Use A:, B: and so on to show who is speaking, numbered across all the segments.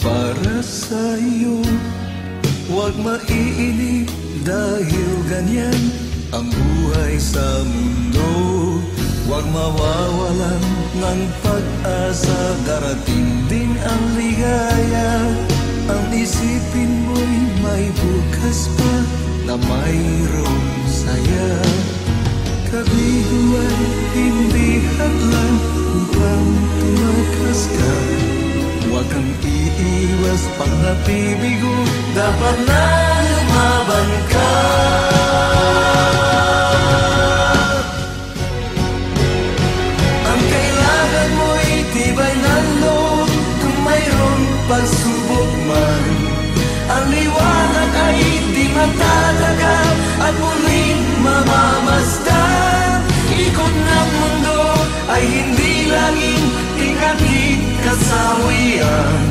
A: para sa iyo. Huwag maiinip dahil ganyan ang buhay sa mundo. Huwag mawawalan ng pag-asa, darating din ang ligaya. Ang isipin mo'y may bukas pa na mayroong saya. Kabiguan, hindi hadlang upang tumakas ka. Huwag kang iiwas pag napibigo, dapat na lumaban ka. Ang kailangan mo'y tibay ng loob kung mayroong pagsubok man. Ang liwanag ay di matatagal at muling mamamasdan. Ikot ng mundo ay hindi laging tingkatid kasawian.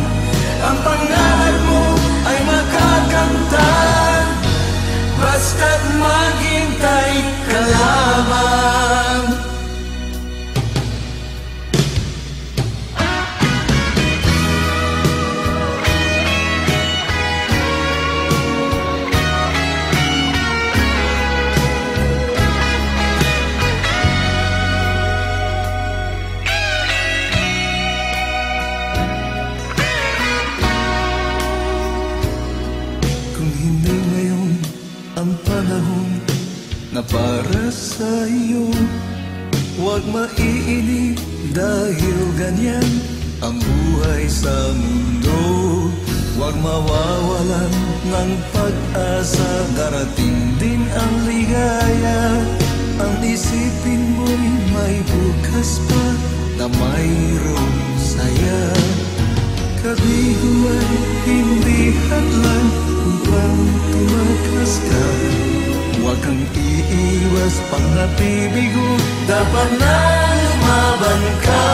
A: Ang pangarap mo ay makakamtan, basta't maghintay ka lamang. Na para sa iyo, huwag maiinip dahil ganyan ang buhay sa mundo. Huwag mawawalan ng pag-asa, darating din ang ligaya. Ang isipin mo'y may bukas pa na mayroong saya. Kabiguan, hindi hadlang upang tumakas ka. Huwag kang iiwas pang napibigo, dapat na lumaban ka.